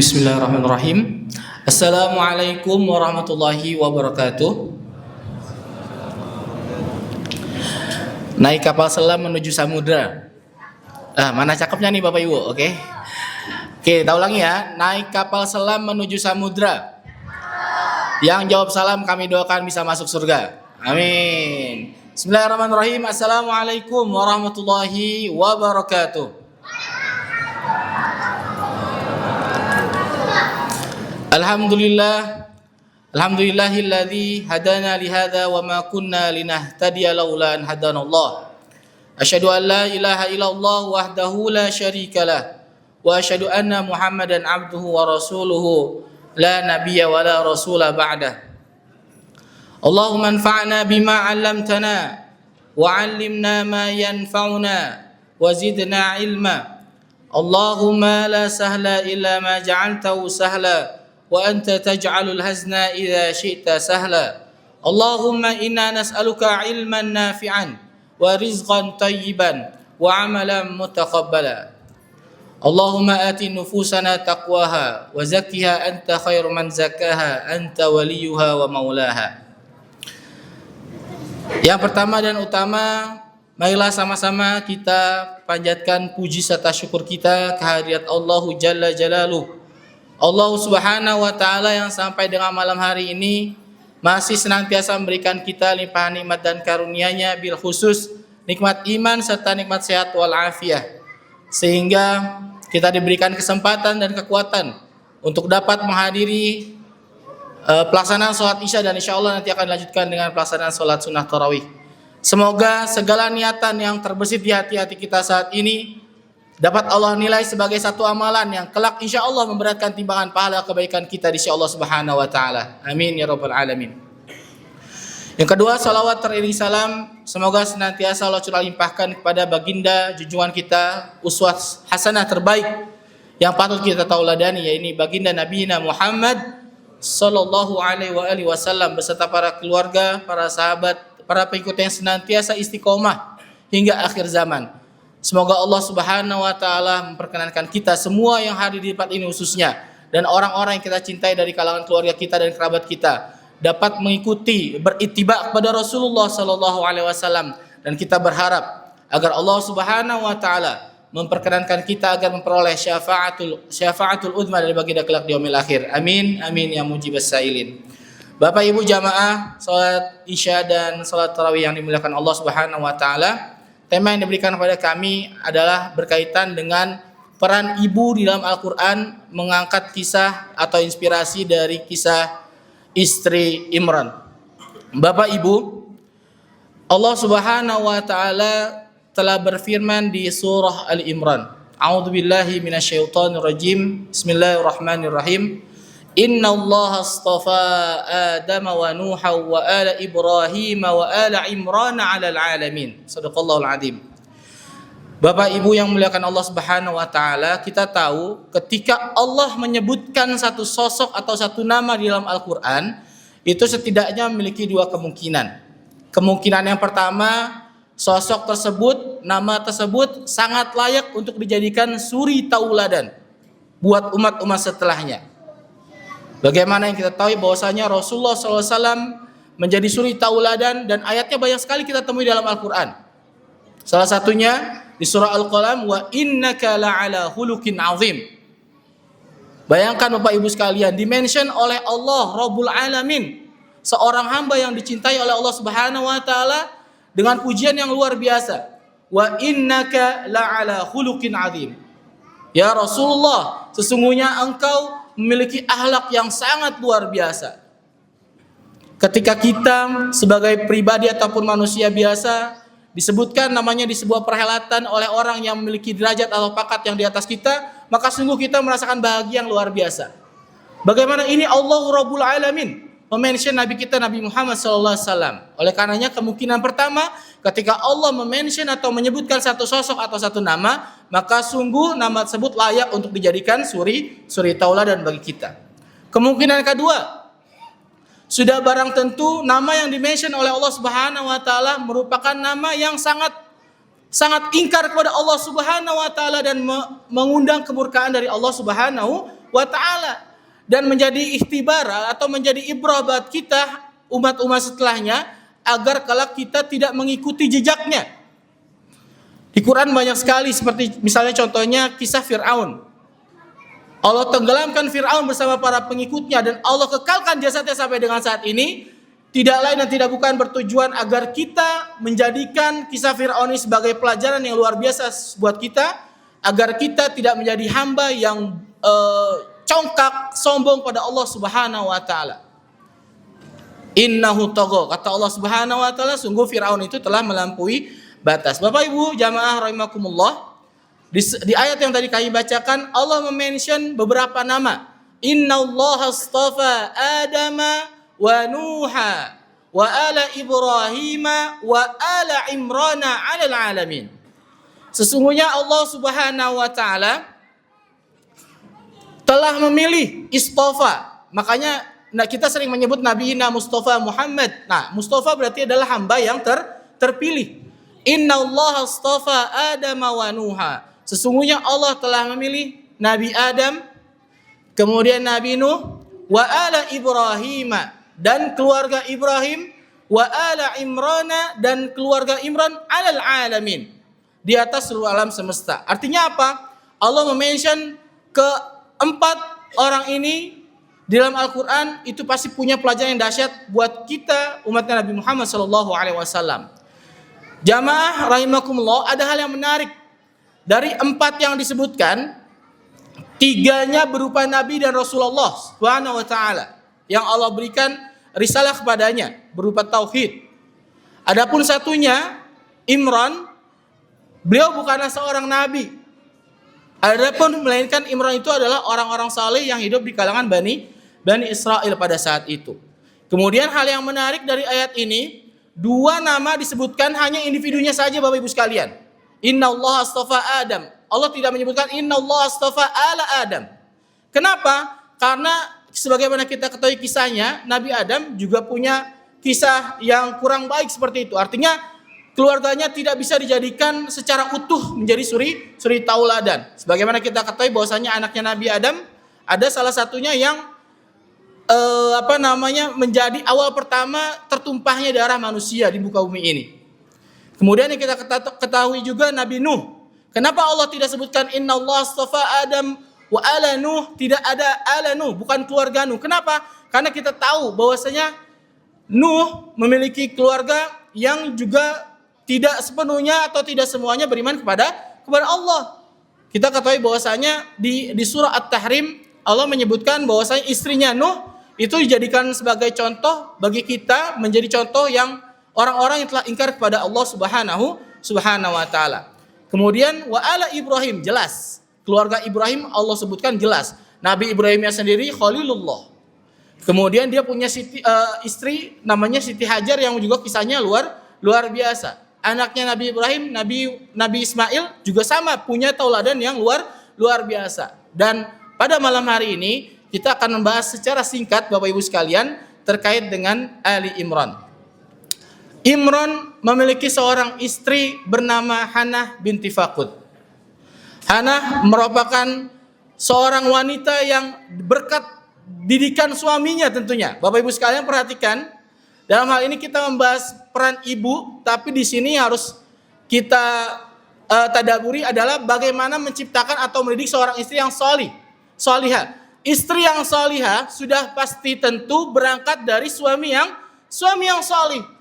Bismillahirrahmanirrahim. Assalamualaikum warahmatullahi wabarakatuh. Naik kapal selam menuju samudra. Mana cakepnya nih Bapak Ibu? Oke, kita ulangi ya. Naik kapal selam menuju samudra. Yang jawab salam kami doakan bisa masuk surga. Amin. Bismillahirrahmanirrahim. Assalamualaikum warahmatullahi wabarakatuh. Alhamdulillahilladzi hadana lihada wa ma kunna linahtadiya laula an hadanallah. Asyhadu an la ilaha illallah wahdahu la syarikalah wa asyhadu anna Muhammadan abduhu wa rasuluhu la nabiyya wa la rasula ba'dah. Allahumma anfa'na bima 'allamtana wa 'allimna ma yanfa'una wa zidna 'ilma. Allahumma la sahla illa ma ja'altahu sahla wa anta taj'alul hazna idza syi'ta sahla. Allahumma inna nas'aluka ilman nafi'an wa rizqan tayyiban wa amalan mutaqabbala. Allahumma ati nufusana taqwaha wa zakkiha anta khairu man zakkaha anta waliyuha wa maulaha. Yang pertama dan utama, marilah sama-sama kita panjatkan puji serta syukur kita kehadirat Allah Jalla Jalaluh, Allah Subhanahu wa Ta'ala, yang sampai dengan malam hari ini masih senantiasa memberikan kita limpahan nikmat dan karunia-Nya, bil khusus nikmat iman serta nikmat sehat wal afiyah, sehingga kita diberikan kesempatan dan kekuatan untuk dapat menghadiri pelaksanaan sholat isya, dan insya Allah nanti akan dilanjutkan dengan pelaksanaan sholat sunnah tarawih. Semoga segala niatan yang terbesit di hati-hati kita saat ini dapat Allah nilai sebagai satu amalan yang kelak insya Allah memberatkan timbangan pahala kebaikan kita di sisi Allah Subhanahu wa Ta'ala. Amin ya rabbal alamin. Yang kedua, salawat teriring salam semoga senantiasa Allah curah limpahkan kepada baginda junjungan kita, uswah hasanah terbaik yang patut kita tauladani, yaitu baginda Nabi Muhammad sallallahu alaihi wasallam beserta para keluarga, para sahabat, para pengikut yang senantiasa istiqomah hingga akhir zaman. Semoga Allah Subhanahu wa Ta'ala memperkenankan kita semua yang hadir di tempat ini khususnya, dan orang-orang yang kita cintai dari kalangan keluarga kita dan kerabat kita dapat mengikuti, berittiba kepada Rasulullah sallallahu alaihi wasallam, dan kita berharap agar Allah Subhanahu wa Ta'ala memperkenankan kita agar memperoleh syafaatul uzma dari baginda kelak di yaumil akhir. Amin amin ya mujibas sailin. Bapak Ibu jamaah salat isya dan salat tarawih yang dimuliakan Allah Subhanahu wa Ta'ala, tema yang diberikan kepada kami adalah berkaitan dengan peran ibu di dalam Al-Quran, mengangkat kisah atau inspirasi dari kisah istri Imran. Bapak Ibu, Allah Subhanahu wa Ta'ala telah berfirman di surah Al-Imran. A'udzubillahi minasyaitonirrajim. Bismillahirrahmanirrahim. Inna Allah astafa Adam wa Nuha wa ala Ibrahim wa ala Imran ala alamin. Shadaqallahul azim. Bapak Ibu yang muliakan Allah Subhanahu wa Ta'ala, kita tahu ketika Allah menyebutkan satu sosok atau satu nama di dalam Al-Quran, itu setidaknya memiliki dua kemungkinan. Kemungkinan yang pertama, sosok tersebut, nama tersebut sangat layak untuk dijadikan suri tauladan buat umat-umat setelahnya. Bagaimana yang kita tahu bahwasanya Rasulullah SAW menjadi suri tauladan, dan ayatnya banyak sekali kita temui dalam Al-Quran. Salah satunya di surah Al-Qalam, wa innaka la'ala khuluqin azim. Bayangkan Bapak Ibu sekalian, dimention oleh Allah Rabbul Alamin, seorang hamba yang dicintai oleh Allah Subhanahu wa Ta'ala dengan pujian yang luar biasa. Wa innaka la'ala khuluqin azim. Ya Rasulullah, sesungguhnya engkau memiliki akhlak yang sangat luar biasa. Ketika kita sebagai pribadi ataupun manusia biasa disebutkan namanya di sebuah perhelatan oleh orang yang memiliki derajat atau pangkat yang di atas kita, maka sungguh kita merasakan bahagia yang luar biasa. Bagaimana ini Allah Rabbul Alamin mention Nabi kita Nabi Muhammad SAW. Oleh karenanya kemungkinan pertama, ketika Allah mention atau menyebutkan satu sosok atau satu nama, maka sungguh nama tersebut layak untuk dijadikan suri tauladan bagi kita. Kemungkinan kedua, sudah barang tentu nama yang dimention oleh Allah Subhanahu wa Ta'ala merupakan nama yang sangat ingkar kepada Allah Subhanahu wa Ta'ala dan mengundang kemurkaan dari Allah Subhanahu wa taala dan menjadi ikhtibar atau menjadi ibrah buat kita umat-umat setelahnya agar kelak kita tidak mengikuti jejaknya. Di Quran banyak sekali seperti misalnya contohnya kisah Fir'aun. Allah tenggelamkan Fir'aun bersama para pengikutnya dan Allah kekalkan jasadnya sampai dengan saat ini. Tidak lain dan tidak bukan bertujuan agar kita menjadikan kisah Fir'aun ini sebagai pelajaran yang luar biasa buat kita, agar kita tidak menjadi hamba yang congkak, sombong pada Allah Subhanahu wa taala. Innahu tagha, kata Allah Subhanahu wa taala, sungguh Fir'aun itu telah melampaui batas. Bapak Ibu jamaah rahimakumullah, di ayat yang tadi kami bacakan Allah mention beberapa nama. Innallaha astafa Adama wa Nuha wa ala Ibrahima wa ala Imrana 'alal alamin. Sesungguhnya Allah Subhanahu wa taala telah memilih istofa. Makanya kita sering menyebut Nabi Mustafa Muhammad. Nah, Mustafa berarti adalah hamba yang terpilih. Innallaha astafa Adama wa Nuha. Sesungguhnya Allah telah memilih Nabi Adam, kemudian Nabi Nuh, wa ala Ibrahim dan keluarga Ibrahim, wa ala Imrana dan keluarga Imran 'alal alamin, di atas seluruh alam semesta. Artinya apa? Allah mention keempat orang ini di dalam Al-Quran itu pasti punya pelajaran yang dahsyat buat kita umatnya Nabi Muhammad SAW. Jamaah rahimakumullah, ada hal yang menarik. Dari empat yang disebutkan, tiganya berupa Nabi dan Rasulullah Subhanahu wa taala yang Allah berikan risalah kepadanya berupa tauhid. Adapun satunya Imran, beliau bukanlah seorang nabi. Adapun melainkan Imran itu adalah orang-orang saleh yang hidup di kalangan Bani Israel pada saat itu. Kemudian hal yang menarik dari ayat ini, dua nama disebutkan hanya individunya saja Bapak Ibu sekalian. Innallaha astafa Adam. Allah tidak menyebutkan Innallaha astafa ala Adam. Kenapa? Karena sebagaimana kita ketahui kisahnya, Nabi Adam juga punya kisah yang kurang baik seperti itu. Artinya keluarganya tidak bisa dijadikan secara utuh menjadi suri tauladan. Sebagaimana kita ketahui bahwasanya anaknya Nabi Adam ada salah satunya yang menjadi awal pertama tertumpahnya darah manusia di muka bumi ini. Kemudian yang kita ketahui juga Nabi Nuh. Kenapa Allah tidak sebutkan Innallaha astafa Adam wa ala Nuh, tidak ada ala Nuh, bukan keluarga Nuh. Kenapa? Karena kita tahu bahwasanya Nuh memiliki keluarga yang juga tidak sepenuhnya atau tidak semuanya beriman kepada Allah. Kita ketahui bahwasanya di surah At-Tahrim Allah menyebutkan bahwasanya istrinya Nuh itu dijadikan sebagai contoh bagi kita, menjadi contoh yang orang-orang yang telah ingkar kepada Allah Subhanahu wa taala. Kemudian wa ala Ibrahim, jelas. Keluarga Ibrahim Allah sebutkan jelas. Nabi Ibrahimnya sendiri Khalilullah. Kemudian dia punya istri namanya Siti Hajar yang juga kisahnya luar biasa. Anaknya Nabi Ibrahim, Nabi Ismail juga sama, punya tauladan yang luar biasa. Dan pada malam hari ini kita akan membahas secara singkat Bapak Ibu sekalian terkait dengan Ali Imran. Imran memiliki seorang istri bernama Hanah binti Faqud. Hanah merupakan seorang wanita yang berkat didikan suaminya tentunya. Bapak Ibu sekalian perhatikan, dalam hal ini kita membahas peran ibu, tapi di sini harus kita tadaburi adalah bagaimana menciptakan atau mendidik seorang istri yang salihah. Istri yang salihah sudah pasti tentu berangkat dari suami yang salih.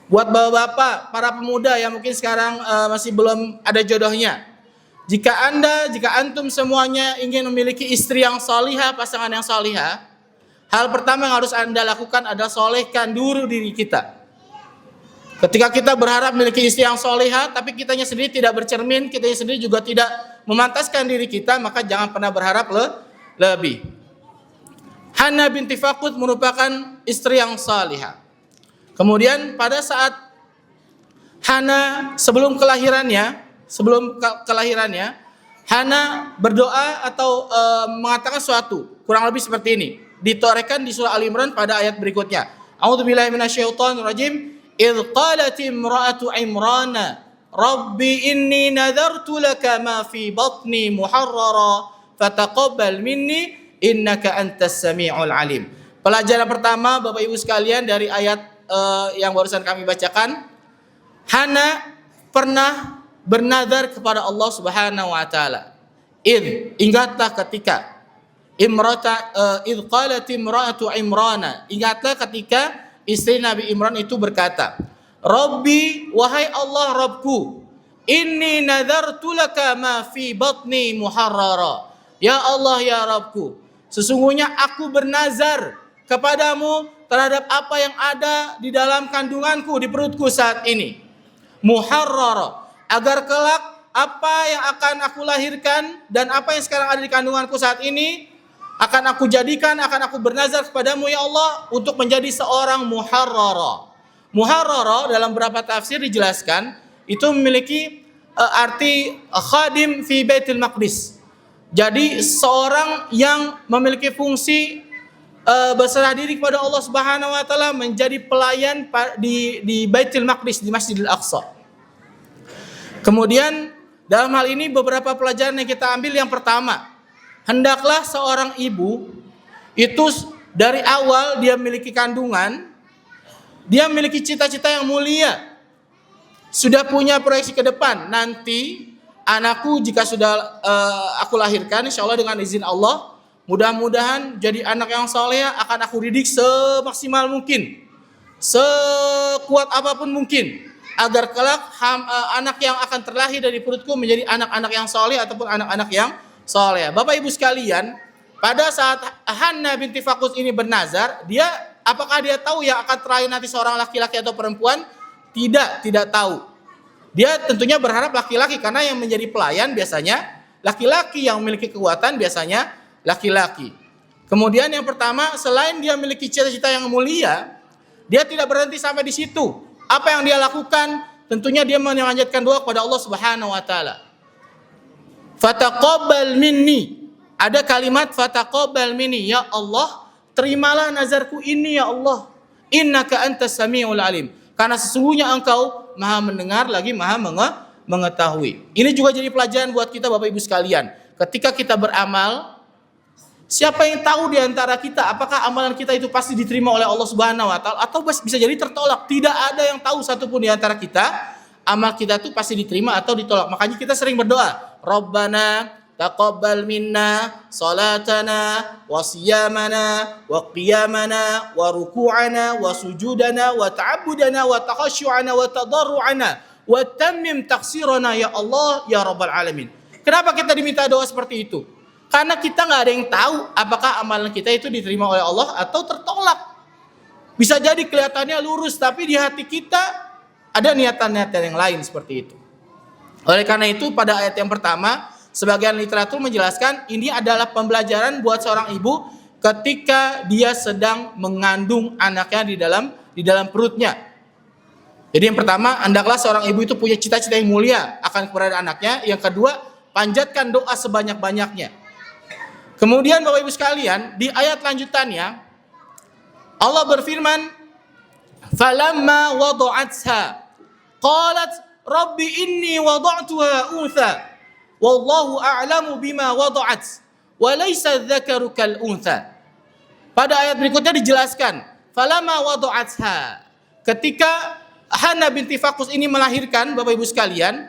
Buat bapak-bapak, para pemuda yang mungkin sekarang masih belum ada jodohnya, jika antum semuanya ingin memiliki istri yang salihah, pasangan yang salihah, hal pertama yang harus Anda lakukan adalah solehkan dulu diri kita. Ketika kita berharap memiliki istri yang solehah, tapi kitanya sendiri tidak bercermin, kitanya sendiri juga tidak memantaskan diri kita, maka jangan pernah berharap lebih. Hanah binti Faqud merupakan istri yang salihah. Kemudian pada saat Hanah sebelum kelahirannya, Hanah berdoa atau mengatakan suatu kurang lebih seperti ini. Ditorehkan di surah Al-Imran pada ayat berikutnya. A'udzubillahi minasyaitonir rajim. Idz qalat imra'atu Imran, Rabbi inni nadartu laka ma fi batni muharrara fataqabbal minni innaka antas samiul alim. Pelajaran pertama Bapak Ibu sekalian dari ayat yang barusan kami bacakan, Hana pernah bernazar kepada Allah Subhanahu wa taala. Ingatlah ketika qalat imra'atu Imrana, ingatlah ketika istri Nabi Imran itu berkata, Rabbi, wahai Allah Rabbku, inni nadartu laka ma fi batni muharrara. Ya Allah ya Rabbku, sesungguhnya aku bernazar kepadamu terhadap apa yang ada di dalam kandunganku, di perutku saat ini. Muharrara, agar kelak apa yang akan aku lahirkan dan apa yang sekarang ada di kandunganku saat ini akan aku jadikan, akan aku bernazar kepadamu ya Allah untuk menjadi seorang muharrara. Muharrara dalam beberapa tafsir dijelaskan itu memiliki arti khadim fi Baitul Maqdis. Jadi seorang yang memiliki fungsi berserah diri kepada Allah Subhanahu wa taala, menjadi pelayan di Baitul Maqdis, di Masjidil Aqsa. Kemudian dalam hal ini beberapa pelajaran yang kita ambil. Yang pertama, hendaklah seorang ibu itu dari awal dia memiliki kandungan, dia memiliki cita-cita yang mulia, sudah punya proyeksi ke depan. Nanti anakku jika sudah aku lahirkan, insya Allah dengan izin Allah, mudah-mudahan jadi anak yang soleh, akan aku didik semaksimal mungkin, sekuat apapun mungkin, agar kelak anak yang akan terlahir dari perutku menjadi anak-anak yang soleh ataupun anak-anak yang soleh. Bapak Ibu sekalian, pada saat Hana binti Fakus ini bernazar, apakah dia tahu yang akan terlahir nanti seorang laki-laki atau perempuan? Tidak tahu. Dia tentunya berharap laki-laki, karena yang menjadi pelayan biasanya laki-laki, yang memiliki kekuatan biasanya laki-laki. Kemudian yang pertama, selain dia memiliki cita-cita yang mulia, dia tidak berhenti sampai di situ. Apa yang dia lakukan? Tentunya dia memanjatkan doa kepada Allah Subhanahu wa taala. Fataqabbal minni. Ada kalimat fataqabbal minni, ya Allah, terimalah nazarku ini ya Allah. Innaka antas samiul alim. Karena sesungguhnya Engkau Maha mendengar lagi Maha mengetahui. Ini juga jadi pelajaran buat kita Bapak Ibu sekalian. Ketika kita beramal, siapa yang tahu di antara kita apakah amalan kita itu pasti diterima oleh Allah Subhanahu wa taala atau bisa jadi tertolak? Tidak ada yang tahu satupun di antara kita amal kita itu pasti diterima atau ditolak. Makanya kita sering berdoa, Rabbana taqabbal minna salatana wa siyamana wa qiyamana wa ruku'ana wa sujudana wa ta'abbudana wa takhasyu'ana wa tadarru'ana wa tammim taqsirana ya Allah ya Rabbal alamin. Kenapa kita diminta doa seperti itu? Karena kita nggak ada yang tahu apakah amalan kita itu diterima oleh Allah atau tertolak. Bisa jadi kelihatannya lurus, tapi di hati kita ada niatan-niatan yang lain seperti itu. Oleh karena itu pada ayat yang pertama, sebagian literatur menjelaskan ini adalah pembelajaran buat seorang ibu ketika dia sedang mengandung anaknya di dalam perutnya. Jadi yang pertama, hendaklah seorang ibu itu punya cita-cita yang mulia akan keberadaan anaknya. Yang kedua, panjatkan doa sebanyak-banyaknya. Kemudian Bapak Ibu sekalian, di ayat lanjutannya Allah berfirman, "Falamma wada'atha qalat rabbi inni wada'tuha untha wallahu a'lamu bima wada'at wa laysa dzakaru kal untha." Pada ayat berikutnya dijelaskan, "Falamma wada'atha." Ketika Hana binti Fakus ini melahirkan, Bapak Ibu sekalian,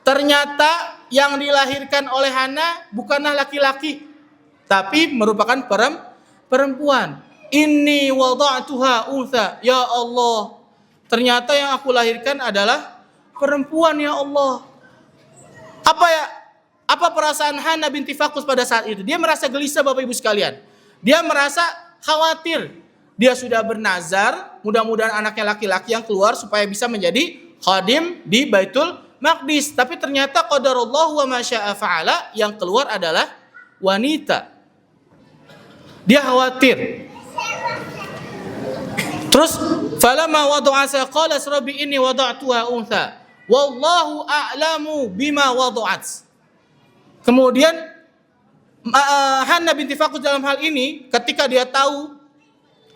ternyata yang dilahirkan oleh Hana bukanlah laki-laki, tapi merupakan perempuan. Inni wada'tuha untha. Ya Allah, ternyata yang aku lahirkan adalah perempuan ya Allah. Apa perasaan Hana binti Fakus pada saat itu? Dia merasa gelisah Bapak Ibu sekalian. Dia merasa khawatir. Dia sudah bernazar, mudah-mudahan anaknya laki-laki yang keluar supaya bisa menjadi khadim di Baitul Maqdis. Tapi ternyata qadarullah wa ma syaa fa'ala, yang keluar adalah wanita. Dia khawatir. Terus falamma wada'atha qala rabbi inni wada'tuha untha wallahu a'lamu bima wada'at. Kemudian Hana binti Fakus dalam hal ini, ketika dia tahu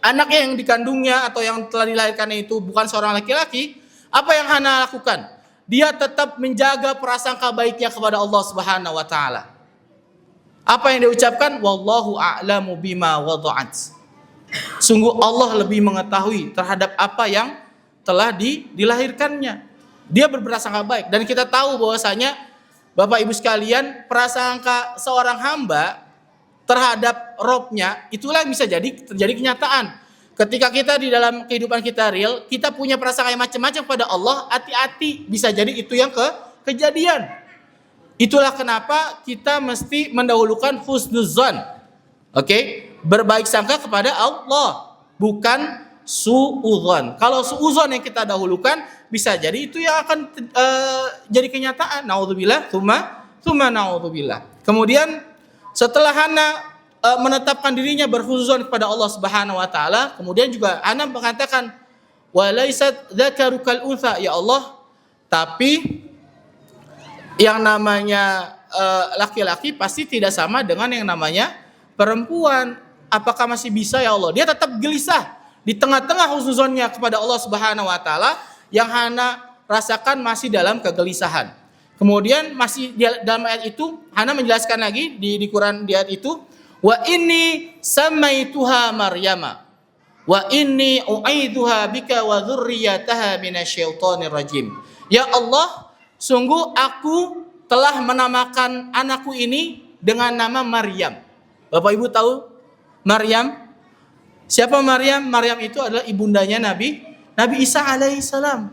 anaknya yang dikandungnya atau yang telah dilahirkannya itu bukan seorang laki-laki, apa yang Hana lakukan? Dia tetap menjaga prasangka baiknya kepada Allah Subhanahu wa taala. Apa yang dia ucapkan? Wallahu a'lamu bima wada'at. Sungguh Allah lebih mengetahui terhadap apa yang telah dilahirkannya. Dia berprasangka baik, dan kita tahu bahwasanya Bapak Ibu sekalian, prasangka seorang hamba terhadap Robnya itulah yang bisa terjadi kenyataan. Ketika kita di dalam kehidupan kita real, kita punya prasangka yang macam-macam pada Allah, hati-hati, bisa jadi itu yang kejadian. Itulah kenapa kita mesti mendahulukan husnuzan. Oke? Berbaik sangka kepada Allah, bukan suudzon. Kalau suudzon yang kita dahulukan, bisa jadi itu yang akan jadi kenyataan. Naudzubillah, tsumma naudzubillah. Kemudian setelah Hana menetapkan dirinya berhuzon kepada Allah Subhanahu wa taala, kemudian juga Hana mengatakan, "Wa laysat dzakaru kal untha," ya Allah, tapi yang namanya laki-laki pasti tidak sama dengan yang namanya perempuan. Apakah masih bisa ya Allah? Dia tetap gelisah di tengah-tengah husnuzonnya kepada Allah Subhanahu wa taala, yang Hana rasakan masih dalam kegelisahan. Kemudian masih dalam ayat itu Hana menjelaskan lagi di Quran di ayat itu, wa inni samaituha Maryama wa inni u'aiduha bika wa dzurriyyataha minasyaitonir rajim. Ya Allah, sungguh aku telah menamakan anakku ini dengan nama Maryam. Bapak Ibu tahu Maryam? Siapa Maryam? Maryam itu adalah ibundanya Nabi Isa alaihissalam.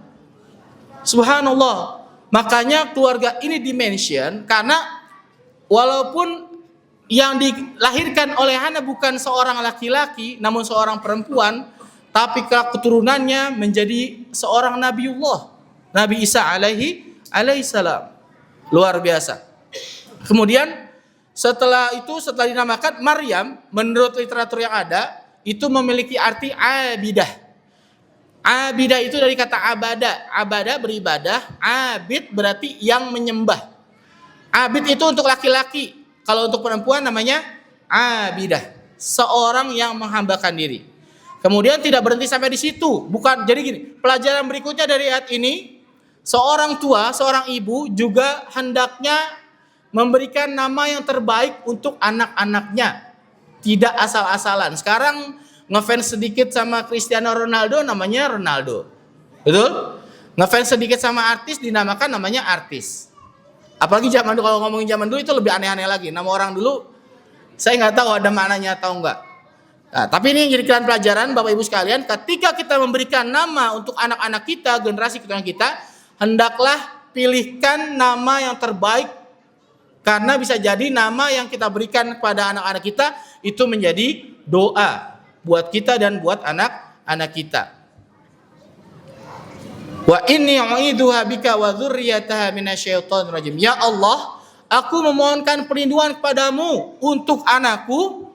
Subhanallah. Makanya keluarga ini dimention karena walaupun yang dilahirkan oleh Hana bukan seorang laki-laki namun seorang perempuan, tapi keturunannya menjadi seorang Nabiullah, Nabi Isa alaihissalam. Luar biasa. Kemudian setelah dinamakan Maryam, menurut literatur yang ada, itu memiliki arti abidah. Abidah itu dari kata abada. Abada beribadah, abid berarti yang menyembah. Abid itu untuk laki-laki. Kalau untuk perempuan namanya abidah, seorang yang menghambakan diri. Kemudian tidak berhenti sampai di situ. Bukan, jadi gini, pelajaran berikutnya dari ayat ini, seorang tua, seorang ibu juga hendaknya memberikan nama yang terbaik untuk anak-anaknya. Tidak asal-asalan. Sekarang ngefans sedikit sama Cristiano Ronaldo namanya Ronaldo. Betul? Ngefans sedikit sama artis dinamakan namanya artis. Apalagi zaman dulu, kalau ngomongin zaman dulu itu lebih aneh-aneh lagi. Nama orang dulu saya nggak tahu ada maknanya atau enggak. Nah, tapi ini yang jadi pelajaran Bapak Ibu sekalian, ketika kita memberikan nama untuk anak-anak kita, generasi keturunan kita, hendaklah pilihkan nama yang terbaik, karena bisa jadi nama yang kita berikan kepada anak-anak kita itu menjadi doa buat kita dan buat anak-anak kita. Wa inni u'idzuha bika wa dzurriyyataha minasyaitonir rajim. Ya Allah, aku memohonkan perlindungan kepadamu untuk anakku,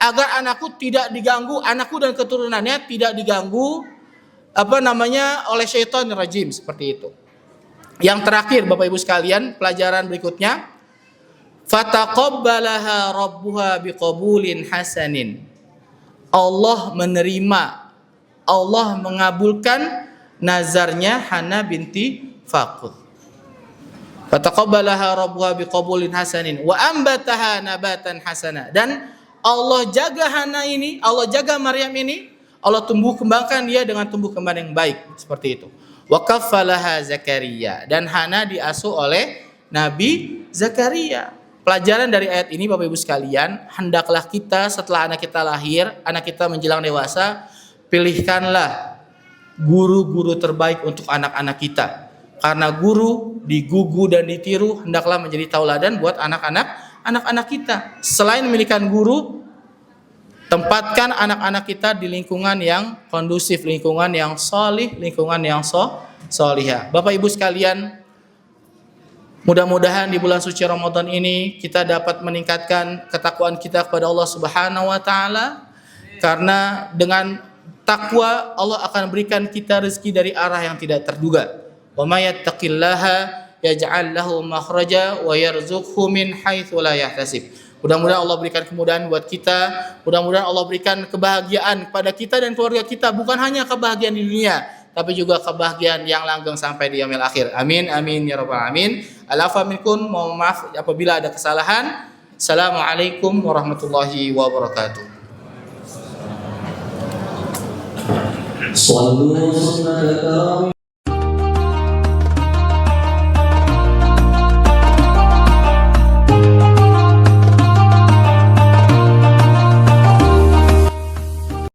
agar anakku tidak diganggu, anakku dan keturunannya tidak diganggu oleh syaitonir rajim, seperti itu. Yang terakhir Bapak Ibu sekalian, pelajaran berikutnya, fataqabbalaha rabbuha biqabulin hasanin. Allah menerima, Allah mengabulkan nazarnya Hana binti Faqud. Fataqabbalaha rabbuha biqabulin hasanin wa ambataha nabatan hasana. Dan Allah jaga Hana ini, Allah jaga Maryam ini, Allah tumbuh kembangkan dia dengan tumbuh kembang yang baik, seperti itu. Wa kaffalaha Zakaria, dan Hana diasuh oleh Nabi Zakaria. Pelajaran dari ayat ini Bapak Ibu sekalian, hendaklah kita setelah anak kita lahir, anak kita menjelang dewasa, pilihkanlah guru-guru terbaik untuk anak-anak kita. Karena guru digugu dan ditiru hendaklah menjadi tauladan buat anak-anak kita. Selain memiliki guru, tempatkan anak-anak kita di lingkungan yang kondusif, lingkungan yang solih, lingkungan yang solihah. Bapak Ibu sekalian, mudah-mudahan di bulan suci Ramadan ini kita dapat meningkatkan ketakwaan kita kepada Allah Subhanahu wa taala, karena dengan takwa Allah akan berikan kita rezeki dari arah yang tidak terduga. Wa may yattaqillaha yaj'al lahu makhraja wa yarzuqhu min haitsu la yahtasib. Mudah-mudahan Allah berikan kemudahan buat kita, mudah-mudahan Allah berikan kebahagiaan kepada kita dan keluarga kita, bukan hanya kebahagiaan di dunia, tapi juga kebahagiaan yang langgeng sampai di yaumil akhir. Amin amin ya rabbal alamin. Alafa minkum, mohon maaf apabila ada kesalahan. Assalamualaikum warahmatullahi wabarakatuh. صلوا صلاة